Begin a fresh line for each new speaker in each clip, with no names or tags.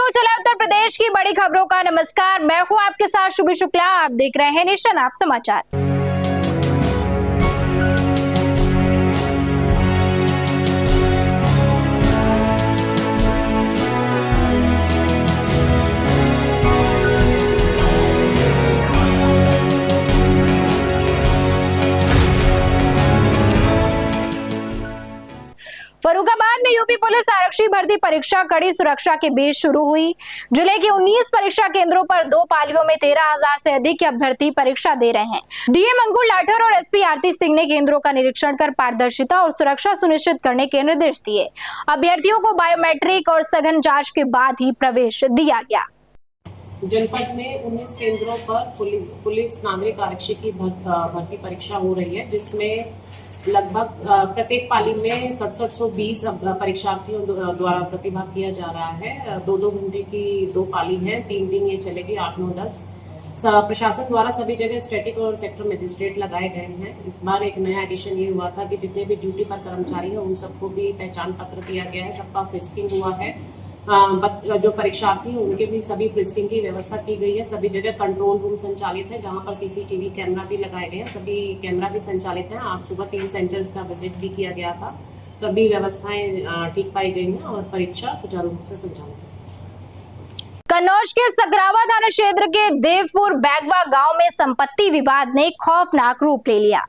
तो चला उत्तर प्रदेश की बड़ी खबरों का नमस्कार। मैं हूं आपके साथ शुभ शुक्ला। आप देख रहे हैं नेशन आप समाचार। फर्रुखाबाद में यूपी पुलिस आरक्षी भर्ती परीक्षा कड़ी सुरक्षा के बीच शुरू हुई। जिले के 19 परीक्षा केंद्रों पर 2 पालियों में 13,000 से अधिक अभ्यर्थी परीक्षा दे रहे हैं। डीएम अंकुर लाठर और एसपी आरती सिंह ने केंद्रों का निरीक्षण कर पारदर्शिता और सुरक्षा सुनिश्चित करने के निर्देश दिए। अभ्यर्थियों को बायोमेट्रिक और सघन जांच के बाद ही प्रवेश दिया गया।
जनपद में 19 केंद्रों पर पुलिस नागरिक आरक्षी की भर्ती परीक्षा हो रही है, जिसमें लगभग प्रत्येक पाली में 6720 परीक्षार्थियों द्वारा प्रतिभाग किया जा रहा है। 2-2 घंटे की 2 पाली है, 3 दिन ये चलेगी, 8, 9, 10। प्रशासन द्वारा सभी जगह स्टैटिक और सेक्टर मजिस्ट्रेट लगाए गए हैं। इस बार एक नया एडिशन ये हुआ था कि जितने भी ड्यूटी पर कर्मचारी हैं उन सबको भी पहचान पत्र दिया गया है, सबका फ्रिस्किंग हुआ है। जो परीक्षार्थी हैं उनके भी सभी फ्रिस्किंग की व्यवस्था की गई है। सभी जगह कंट्रोल रूम संचालित है, जहां पर सीसीटीवी कैमरा भी लगाए गए हैं। सभी कैमरा भी संचालित हैं। आज सुबह 3 सेंटर्स का विजिट भी किया गया था। सभी व्यवस्थाएं ठीक पाई गई हैं और परीक्षा सुचारू रूप से संचालित है।
कन्नौज के सकरावा थाना क्षेत्र के देवपुर बैगवा गांव में संपत्ति विवाद ने खौफनाक रूप ले लिया।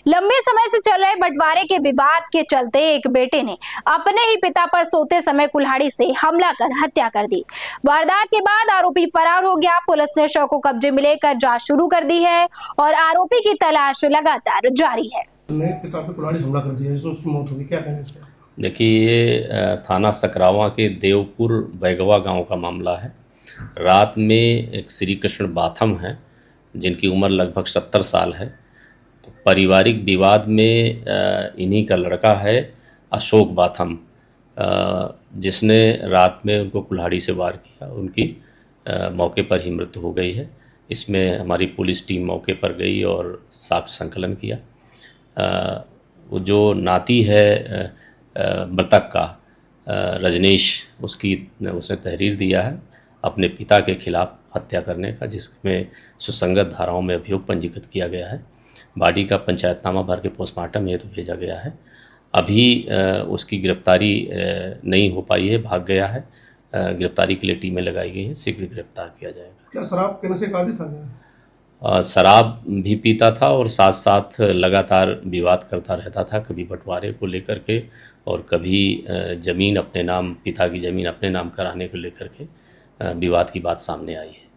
लंबे समय से चल रहे बंटवारे के विवाद के चलते एक बेटे ने अपने ही पिता पर सोते समय कुल्हाड़ी से हमला कर हत्या कर दी। वारदात के बाद आरोपी फरार हो गया। पुलिस ने शव को कब्जे में लेकर जांच शुरू कर दी है और आरोपी की तलाश लगातार जारी है।
पिता पे कुल्हाड़ी हमला कर दिया, उसकी मौत हुई, क्या कहना है?
देखिए, ये थाना सकरावा के देवपुर बैगवा गांव का मामला है। रात में एक श्री कृष्ण बाथम हैं, जिनकी उम्र लगभग 70 साल है। तो पारिवारिक विवाद में इन्हीं का लड़का है अशोक बाथम, जिसने रात में उनको कुल्हाड़ी से वार किया। उनकी मौके पर ही मृत्यु हो गई है। इसमें हमारी पुलिस टीम मौके पर गई और साक्ष्य संकलन किया। वो जो नाती है मृतक का रजनीश, उसने तहरीर दिया है अपने पिता के खिलाफ हत्या करने का, जिसमें सुसंगत धाराओं में अभियोग पंजीकृत किया गया है। बॉडी का पंचायतनामा भर के पोस्टमार्टम हेतु भेजा गया है। अभी उसकी गिरफ्तारी नहीं हो पाई है, भाग गया है। गिरफ्तारी के लिए टीमें लगाई गई हैं, शीघ्र गिरफ्तार किया जाएगा।
क्या शराब पीने से काबिल था?
शराब भी पीता था और साथ साथ लगातार विवाद करता रहता था, कभी बंटवारे को लेकर के और कभी जमीन अपने नाम, पिता की जमीन अपने नाम कराने को लेकर के विवाद की बात सामने आई है।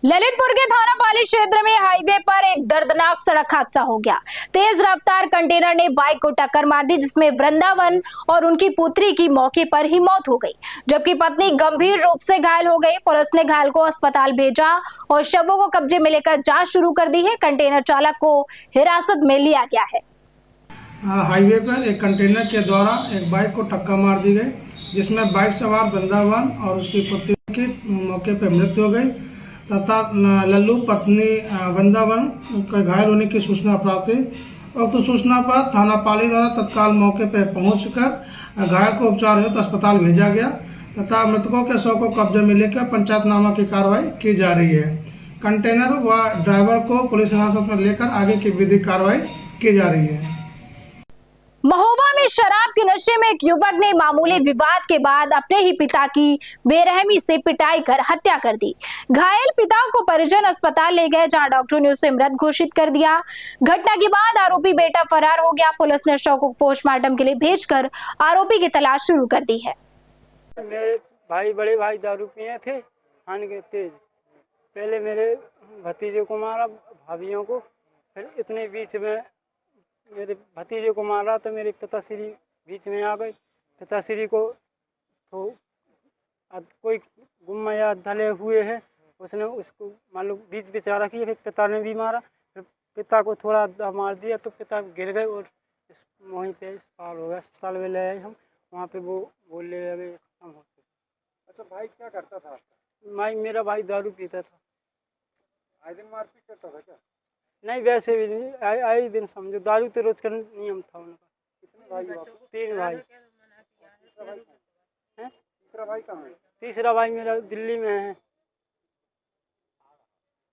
ललितपुर के थाना पाली क्षेत्र में हाईवे पर एक दर्दनाक सड़क हादसा हो गया। तेज रफ्तार कंटेनर ने बाइक को टक्कर मार दी, जिसमें वृंदावन और उनकी पुत्री की मौके पर ही मौत हो गई, जबकि पत्नी गंभीर रूप से घायल हो गई। पुलिस ने घायल को अस्पताल भेजा और शवों को कब्जे में लेकर जांच शुरू कर दी है। कंटेनर चालक को हिरासत में लिया गया है।
हाईवे पर एक कंटेनर के द्वारा एक बाइक को टक्कर मार दी गई, जिसमें बाइक सवार वृंदावन और उसकी पुत्री की मौके पर मृत्यु हो गई तथा लल्लू पत्नी वृंदावन के घायल होने की सूचना प्राप्त हुई। उक्त सूचना पर थाना पाली द्वारा तत्काल मौके पर पहुंचकर घायल को उपचार हेतु अस्पताल भेजा गया तथा मृतकों के शव को कब्जे में लेकर पंचायतनामा की कार्रवाई की जा रही है। कंटेनर व ड्राइवर को पुलिस हिरासत में लेकर आगे की विधिक कार्रवाई की जा रही है।
महोबा में शराब के नशे में एक युवक ने मामूली विवाद के बाद अपने ही पिता की बेरहमी से पिटाई कर हत्या कर दी। घायल पिता को परिजन अस्पताल ले गए, जहां डॉक्टरों ने उसे मृत घोषित कर दिया। घटना के बाद आरोपी बेटा फरार हो गया। पुलिस ने शव को पोस्टमार्टम के लिए भेजकर आरोपी की तलाश शुरू कर दी है।
मेरे बड़े भाई दारू पिए थे, खान के तेज। पहले मेरे भतीजे को मारा, भाभियों को, फिर इतने बीच में मेरे भतीजे को मारा तो मेरे पिताश्री बीच में आ गए। पिताश्री को तो कोई गुम्मा या धले हुए हैं, उसने उसको मान लो बीच बेचारा किया। फिर पिता ने भी मारा, फिर पिता को थोड़ा मार दिया तो पिता गिर गए और वहीं पे पार हो गया। अस्पताल में ले आए हम, वहाँ पे वो बोलने लगे खत्म हो गए।
अच्छा, भाई क्या करता था आपका?
मेरा भाई दारू पीता था।
आए दिन मारपीट करता था क्या?
नहीं, वैसे भी नहीं, आए दिन समझो दारू तो रोज का नियम था उनका।
कितने भाई हो आप?
3 भाई।
तीसरा
भाई कहाँ है? तीसरा भाई मेरा दिल्ली में है,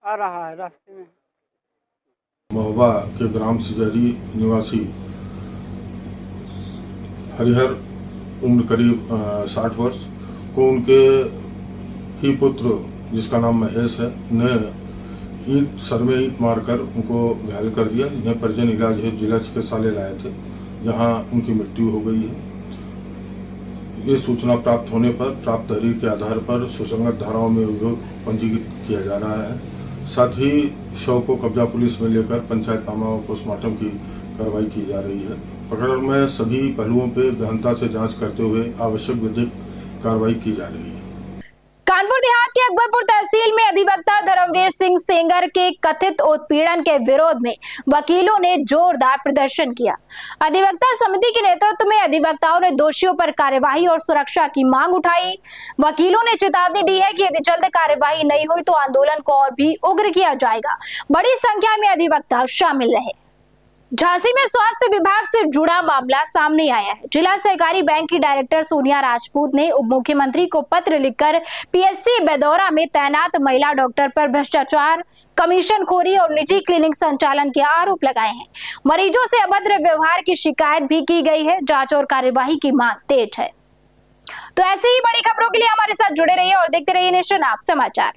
आ रहा है रास्ते में।
महोबा के ग्राम सिजरी निवासी हरिहर उम्र करीब 60 वर्ष को उनके ही पुत्र जिसका नाम महेश है ने सर में ईंट मारकर उनको घायल कर दिया, जिन्हें परिजन इलाज हेतु जिला चिकित्सालय लाए थे, जहां उनकी मृत्यु हो गई है। ये सूचना प्राप्त होने पर प्राप्त तहरीर के आधार पर सुसंगत धाराओं में अभियोग पंजीकृत किया जा रहा है। साथ ही शव को कब्जा पुलिस में लेकर पंचायतनामा और पोस्टमार्टम की कार्रवाई की जा रही है। प्रकरण में सभी पहलुओं पर गहनता से जांच करते हुए आवश्यक विधिक कार्रवाई की जा रही है।
कानपुर देहात के अकबरपुर तहसील में अधिवक्ता धर्मवीर सिंह सेंगर के कथित उत्पीड़न के विरोध में वकीलों ने जोरदार प्रदर्शन किया। अधिवक्ता समिति के नेतृत्व में अधिवक्ताओं ने दोषियों पर कार्यवाही और सुरक्षा की मांग उठाई। वकीलों ने चेतावनी दी है कि यदि जल्द कार्यवाही नहीं हुई तो आंदोलन को और भी उग्र किया जाएगा। बड़ी संख्या में अधिवक्ता शामिल रहे। झांसी में स्वास्थ्य विभाग से जुड़ा मामला सामने आया है। जिला सहकारी बैंक की डायरेक्टर सोनिया राजपूत ने उप मुख्यमंत्री को पत्र लिखकर पीएससी बेदौरा में तैनात महिला डॉक्टर पर भ्रष्टाचार, कमीशनखोरी और निजी क्लिनिक संचालन के आरोप लगाए हैं। मरीजों से अभद्र व्यवहार की शिकायत भी की गई है। जांच और कार्यवाही की मांग तेज है। तो ऐसी ही बड़ी खबरों के लिए हमारे साथ जुड़े रहिए और देखते रहिए नेशन आप समाचार।